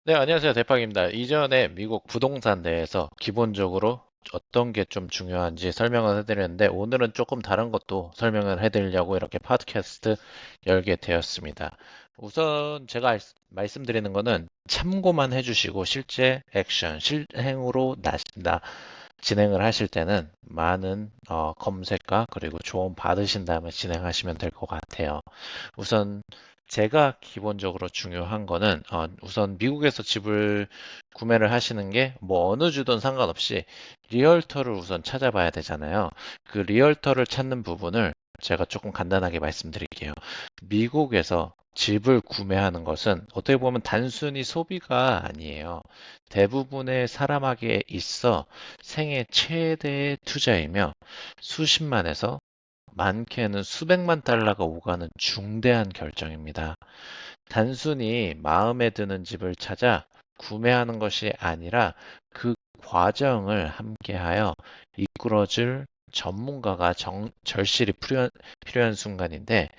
네, 안녕하세요. 대빵입니다. 이전에 미국 부동산 대해서 기본적으로 어떤 게 좀 중요한지 설명을 해드렸는데, 오늘은 조금 다른 것도 설명을 해드리려고 이렇게 팟캐스트 열게 되었습니다. 우선 제가 말씀드리는 거는 참고만 해주시고, 실제 액션, 실행으로 진행을 하실 때는 많은 검색과 그리고 조언 받으신 다음에 진행하시면 될 것 같아요. 우선 제가 기본적으로 중요한 거는 우선 미국에서 집을 구매를 하시는 게 뭐 어느 주든 상관없이 리얼터를 우선 찾아봐야 되잖아요. 그 리얼터를 찾는 부분을 제가 조금 간단하게 말씀드릴게요. 미국에서 집을 구매하는 것은 어떻게 보면 단순히 소비가 아니에요. 대부분의 사람에게 있어 생애 최대의 투자이며 수십만에서 많게는 수백만 달러가 오가는 중대한 결정입니다. 단순히 마음에 드는 집을 찾아 구매하는 것이 아니라 그 과정을 함께하여 이끌어줄 전문가가 절실히 필요한 순간인데,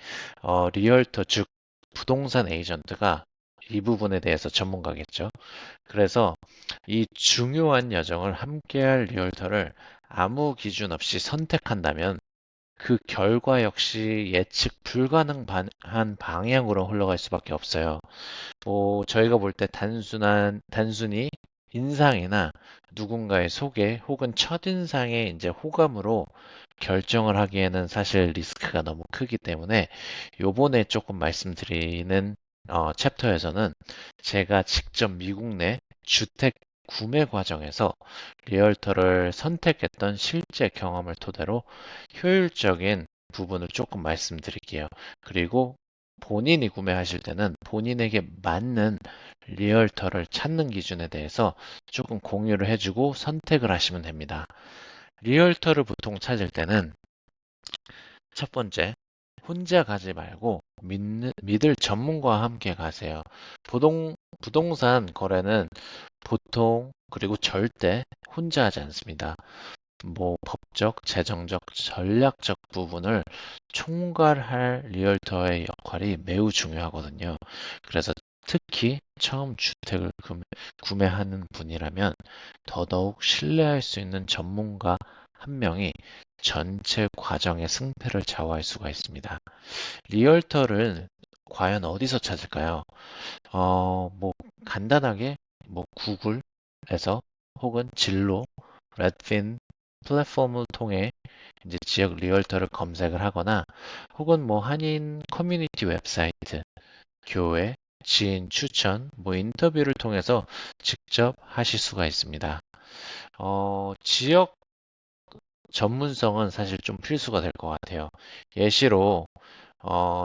리얼터, 즉, 부동산 에이전트가 이 부분에 대해서 전문가겠죠. 그래서 이 중요한 여정을 함께할 리얼터를 아무 기준 없이 선택한다면 그 결과 역시 예측 불가능한 방향으로 흘러갈 수밖에 없어요. 뭐 저희가 볼 때 단순히 인상이나 누군가의 소개 혹은 첫인상의 이제 호감으로 결정을 하기에는 사실 리스크가 너무 크기 때문에 요번에 조금 말씀드리는 챕터에서는 제가 직접 미국 내 주택 구매 과정에서 리얼터를 선택했던 실제 경험을 토대로 효율적인 부분을 조금 말씀드릴게요. 그리고 본인이 구매하실 때는 본인에게 맞는 리얼터를 찾는 기준에 대해서 조금 공유를 해주고 선택을 하시면 됩니다. 리얼터를 보통 찾을 때는 첫 번째, 혼자 가지 말고 믿을 전문가와 함께 가세요. 부동산 거래는 보통 그리고 절대 혼자 하지 않습니다. 뭐 법적, 재정적, 전략적 부분을 총괄할 리얼터의 역할이 매우 중요하거든요. 그래서 특히 처음 주택을 구매하는 분이라면 더더욱 신뢰할 수 있는 전문가 한 명이 전체 과정의 승패를 좌우할 수가 있습니다. 리얼터를 과연 어디서 찾을까요? 뭐 간단하게 뭐 구글에서 혹은 진로, 레드핀 플랫폼을 통해 이제 지역 리얼터를 검색을 하거나 혹은 뭐 한인 커뮤니티 웹사이트, 교회, 지인 추천, 뭐 인터뷰를 통해서 직접 하실 수가 있습니다. 지역 전문성은 사실 좀 필수가 될 것 같아요. 예시로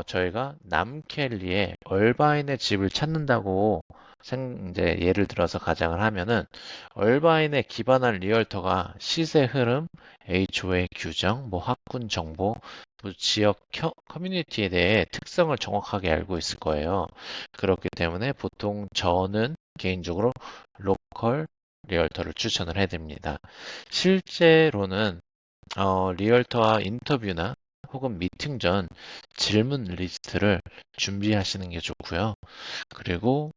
저희가 남켈리에 얼바인의 집을 찾는다고 이제 예를 들어서 가정을 하면은 얼바인에 기반한 리얼터가 시세 흐름, HOA 규정, 뭐 학군 정보, 뭐 지역 커뮤니티에 대해 특성을 정확하게 알고 있을 거예요. 그렇기 때문에 보통 저는 개인적으로 로컬 리얼터를 추천을 해드립니다. 실제로는 리얼터와 인터뷰나 혹은 미팅 전 질문 리스트를 준비하시는 게 좋고요. 그리고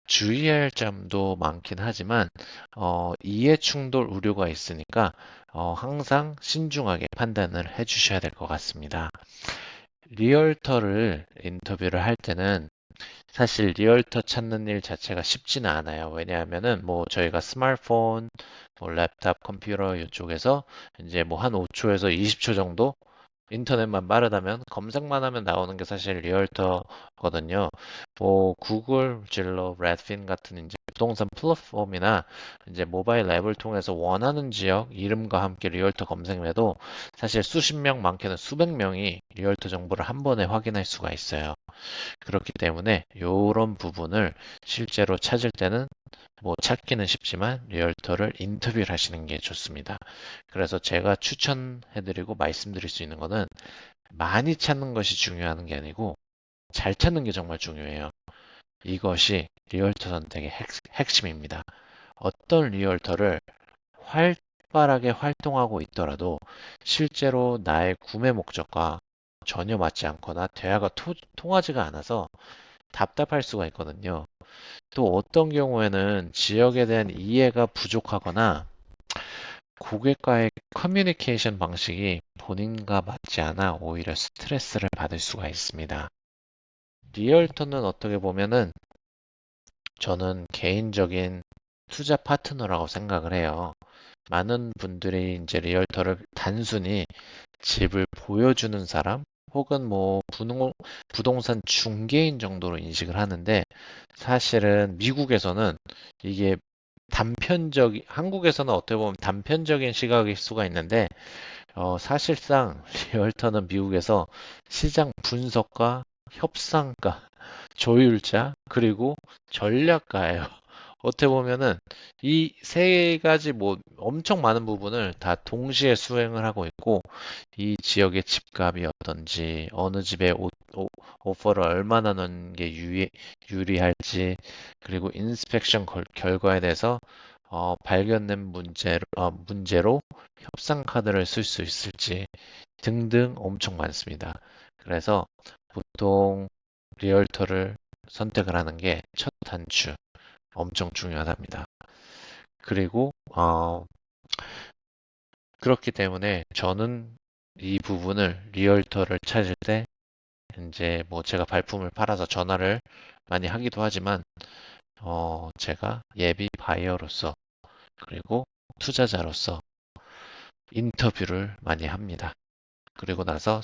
주의할 점도 많긴 하지만 이해 충돌 우려가 있으니까 항상 신중하게 판단을 해주셔야 될 것 같습니다. 리얼터를 인터뷰를 할 때는 사실 리얼터 찾는 일 자체가 쉽지는 않아요. 왜냐하면은 뭐 저희가 스마트폰, 뭐 랩탑, 컴퓨터 이쪽에서 이제 뭐 한 5초에서 20초 정도 인터넷만 빠르다면 검색만 하면 나오는 게 사실 리얼터거든요. 뭐 구글, 진로, 레드핀 같은 이제 부동산 플랫폼이나 이제 모바일 앱을 통해서 원하는 지역 이름과 함께 리얼터 검색해도 사실 수십 명, 많게는 수백 명이 리얼터 정보를 한 번에 확인할 수가 있어요. 그렇기 때문에 이런 부분을 실제로 찾을 때는 뭐 찾기는 쉽지만 리얼터를 인터뷰를 하시는 게 좋습니다. 그래서 제가 추천해드리고 말씀드릴 수 있는 거는 많이 찾는 것이 중요한 게 아니고 잘 찾는 게 정말 중요해요. 이것이 리얼터 선택의 핵심입니다. 어떤 리얼터를 활발하게 활동하고 있더라도 실제로 나의 구매 목적과 전혀 맞지 않거나 대화가 통하지가 않아서 답답할 수가 있거든요. 또 어떤 경우에는 지역에 대한 이해가 부족하거나 고객과의 커뮤니케이션 방식이 본인과 맞지 않아 오히려 스트레스를 받을 수가 있습니다. 리얼터는 어떻게 보면은 저는 개인적인 투자 파트너라고 생각을 해요. 많은 분들이 이제 리얼터를 단순히 집을 보여주는 사람 혹은 뭐 부동산 중개인 정도로 인식을 하는데 사실은 미국에서는 이게 한국에서는 어떻게 보면 단편적인 시각일 수가 있는데 사실상 리얼터는 미국에서 시장 분석가, 협상가, 조율자, 그리고 전략가예요. 어떻게 보면은 이 세 가지 뭐 엄청 많은 부분을 다 동시에 수행을 하고 있고 이 지역의 집값이 어떤지 어느 집에 오퍼를 얼마나 넣는 게 유리할지 그리고 인스펙션 결과에 대해서 발견된 문제로 협상 카드를 쓸 수 있을지 등등 엄청 많습니다. 그래서 보통 리얼터를 선택을 하는 게 첫 단추 엄청 중요하답니다. 그리고 그렇기 때문에 저는 이 부분을 리얼터를 찾을 때 이제 뭐 제가 발품을 팔아서 전화를 많이 하기도 하지만 제가 예비 바이어로서 그리고 투자자로서 인터뷰를 많이 합니다. 그리고 나서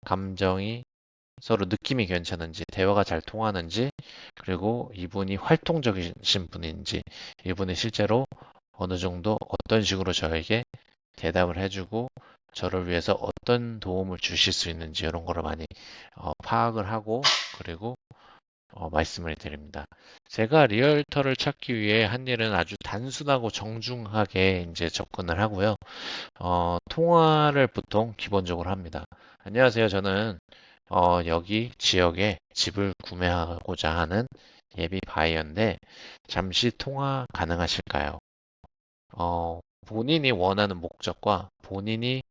감정이 서로 느낌이 괜찮은지, 대화가 잘 통하는지, 그리고 이분이 활동적이신 분인지, 이분이 실제로 어느 정도 어떤 식으로 저에게 대답을 해주고, 저를 위해서 어떤 도움을 주실 수 있는지 이런 거를 많이 파악을 하고, 그리고 말씀을 드립니다. 제가 리얼터를 찾기 위해 한 일은 아주 단순하고 정중하게 이제 접근을 하고요. 통화를 보통 기본적으로 합니다. 안녕하세요. 저는 여기 지역에 집을 구매하고자 하는 예비 바이어인데 잠시 통화 가능하실까요? 본인이 원하는 목적과 본인이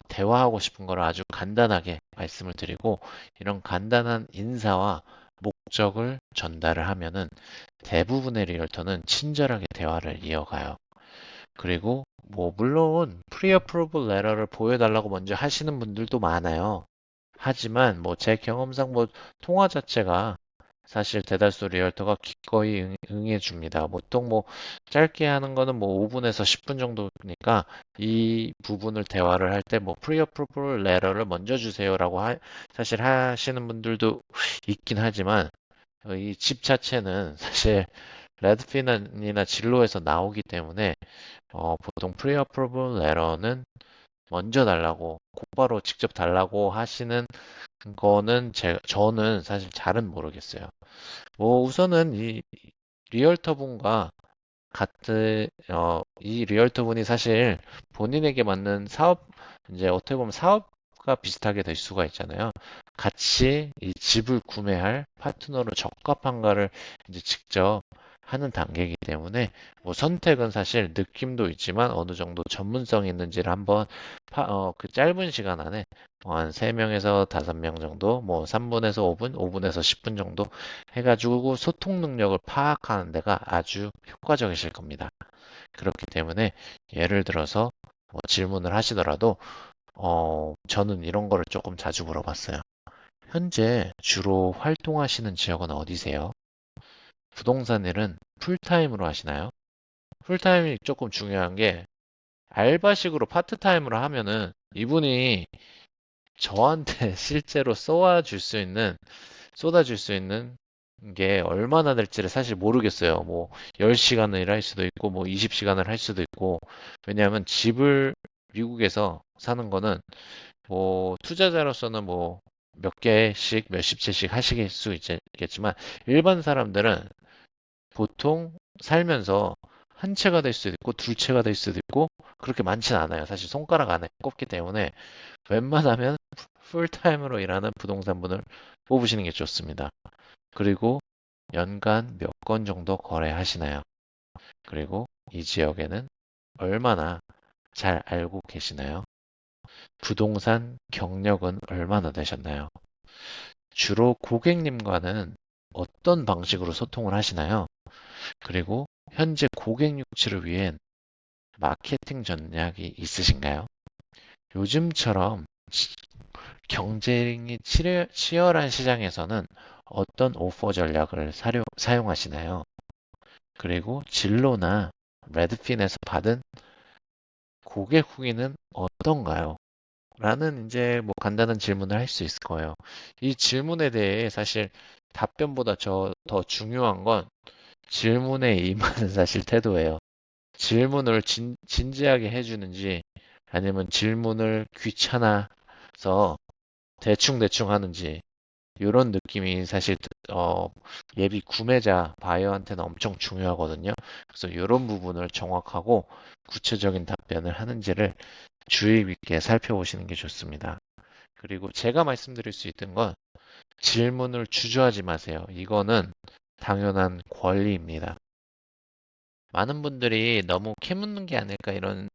대화하고 싶은 걸 아주 간단하게 말씀을 드리고 이런 간단한 인사와 목적을 전달을 하면은 대부분의 리얼터는 친절하게 대화를 이어가요. 그리고 뭐 물론 프리어프로벌 레터를 보여달라고 먼저 하시는 분들도 많아요. 하지만 뭐 제 경험상 뭐 통화 자체가 사실 대다수 리얼터가 기꺼이 응해 줍니다. 보통 뭐 짧게 하는 거는 뭐 5분에서 10분 정도니까 이 부분을 대화를 할 때 뭐 pre-approval letter를 먼저 주세요라고 사실 하시는 분들도 있긴 하지만 이 집 자체는 사실 레드핀이나 진로에서 나오기 때문에 보통 pre-approval letter는 먼저 달라고 곧바로 직접 달라고 하시는 거는 저는 사실 잘은 모르겠어요. 뭐 우선은 이 리얼터 분과 이 리얼터 분이 사실 본인에게 맞는 이제 어떻게 보면 사업가 비슷하게 될 수가 있잖아요. 같이 이 집을 구매할 파트너로 적합한가를 이제 직접 하는 단계이기 때문에 뭐 선택은 사실 느낌도 있지만 어느 정도 전문성이 있는지를 한번 그 짧은 시간 안에 뭐한 3명에서 5명 정도, 뭐 3분에서 5분, 5분에서 10분 정도 해가지고 소통 능력을 파악하는 데가 아주 효과적이실 겁니다. 그렇기 때문에 예를 들어서 뭐 질문을 하시더라도 저는 이런 거를 조금 자주 물어봤어요. 현재 주로 활동하시는 지역은 어디세요? 부동산 일은 풀타임으로 하시나요? 풀타임이 조금 중요한 게 알바식으로 파트타임으로 하면은 이분이 저한테 실제로 쏟아줄 수 있는 게 얼마나 될지를 사실 모르겠어요. 뭐 10시간을 할 수도 있고 뭐 20시간을 할 수도 있고 왜냐하면 집을 미국에서 사는 거는 뭐 투자자로서는 뭐 몇 개씩 몇십 채씩 하실 수 있겠지만 일반 사람들은 보통 살면서 한 채가 될 수도 있고 두 채가 될 수도 있고 그렇게 많지는 않아요. 사실 손가락 안에 꼽기 때문에 웬만하면 풀타임으로 일하는 부동산분을 뽑으시는 게 좋습니다. 그리고 연간 몇 건 정도 거래하시나요? 그리고 이 지역에는 얼마나 잘 알고 계시나요? 부동산 경력은 얼마나 되셨나요? 주로 고객님과는 어떤 방식으로 소통을 하시나요? 그리고 현재 고객 유치를 위한 마케팅 전략이 있으신가요? 요즘처럼 경쟁이 치열한 시장에서는 어떤 오퍼 전략을 사용하시나요? 그리고 진로나 레드핀에서 받은 고객 후기는 어떤가요? 라는 이제 뭐 간단한 질문을 할 수 있을 거예요. 이 질문에 대해 사실 답변보다 더 중요한 건 질문에 임하는 사실 태도예요. 질문을 진지하게 해주는지 아니면 질문을 귀찮아서 대충대충 하는지 이런 느낌이 사실 어, 예비 구매자 바이어한테는 엄청 중요하거든요. 그래서 이런 부분을 정확하고 구체적인 답변을 하는지를 주의 깊게 살펴보시는 게 좋습니다. 그리고 제가 말씀드릴 수 있던 건 질문을 주저하지 마세요. 이거는 당연한 권리입니다. 많은 분들이 너무 캐묻는 게 아닐까 이런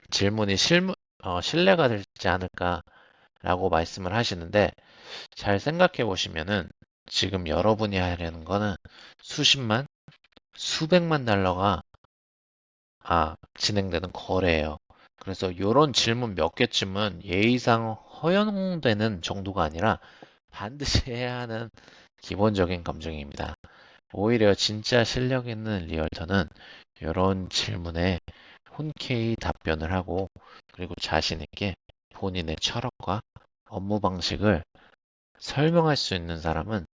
질문이 신뢰가 되지 않을까라고 말씀을 하시는데 잘 생각해 보시면은 지금 여러분이 하려는 거는 수십만, 수백만 달러가 진행되는 거래예요. 그래서 이런 질문 몇 개쯤은 예의상 허용되는 정도가 아니라 반드시 해야 하는 기본적인 감정입니다. 오히려 진짜 실력 있는 리얼터는 이런 질문에 흔쾌히 답변을 하고 그리고 자신 있게 본인의 철학과 업무 방식을 설명할 수 있는 사람은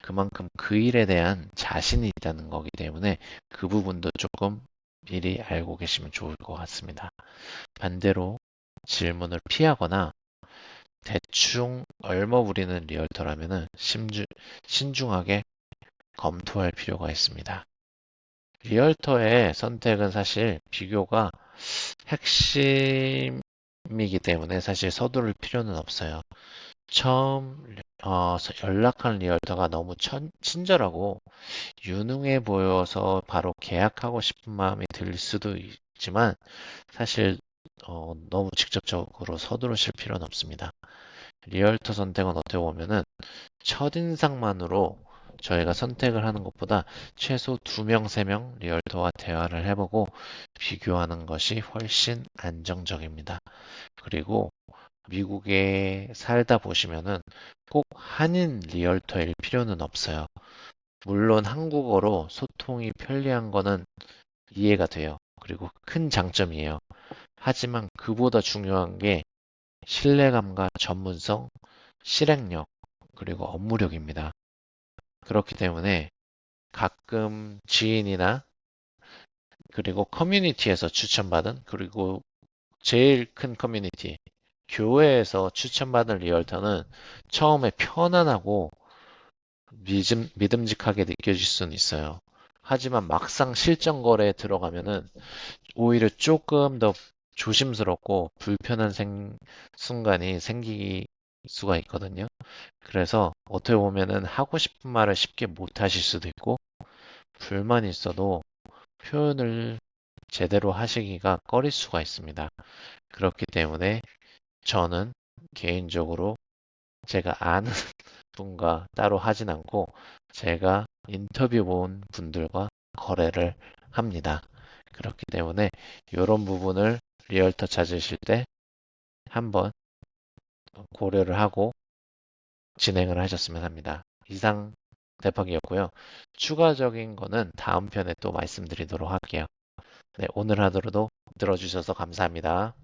그만큼 그 일에 대한 자신이 있다는 거기 때문에 그 부분도 조금 미리 알고 계시면 좋을 것 같습니다. 반대로 질문을 피하거나 대충 얼머무리는 리얼터라면 신중하게 검토할 필요가 있습니다. 리얼터의 선택은 사실 비교가 핵심이기 때문에 사실 서두를 필요는 없어요. 처음 연락한 리얼터가 너무 친절하고 유능해 보여서 바로 계약하고 싶은 마음이 들 수도 있지만 사실 너무 직접적으로 서두르실 필요는 없습니다. 리얼터 선택은 어떻게 보면은 첫인상만으로 저희가 선택을 하는 것보다 최소 2명, 3명 리얼터와 대화를 해보고 비교하는 것이 훨씬 안정적입니다. 그리고 미국에 살다 보시면은 꼭 한인 리얼터일 필요는 없어요. 물론 한국어로 소통이 편리한 거는 이해가 돼요. 그리고 큰 장점이에요. 하지만 그보다 중요한 게 신뢰감과 전문성, 실행력, 그리고 업무력입니다. 그렇기 때문에 가끔 지인이나 그리고 커뮤니티에서 추천받은 그리고 제일 큰 커뮤니티, 교회에서 추천받은 리얼터는 처음에 편안하고 믿음직하게 느껴질 수는 있어요. 하지만 막상 실전 거래에 들어가면은 오히려 조금 더 조심스럽고 불편한 순간이 생길 수가 있거든요. 그래서 어떻게 보면은 하고 싶은 말을 쉽게 못 하실 수도 있고 불만이 있어도 표현을 제대로 하시기가 꺼릴 수가 있습니다. 그렇기 때문에 저는 개인적으로 제가 아는 분과 따로 하진 않고 제가 인터뷰 본 분들과 거래를 합니다. 그렇기 때문에 이런 부분을 리얼터 찾으실 때 한번 고려를 하고 진행을 하셨으면 합니다. 이상 대박이었고요. 추가적인 거는 다음 편에 또 말씀드리도록 할게요. 네, 오늘 하루도 들어주셔서 감사합니다.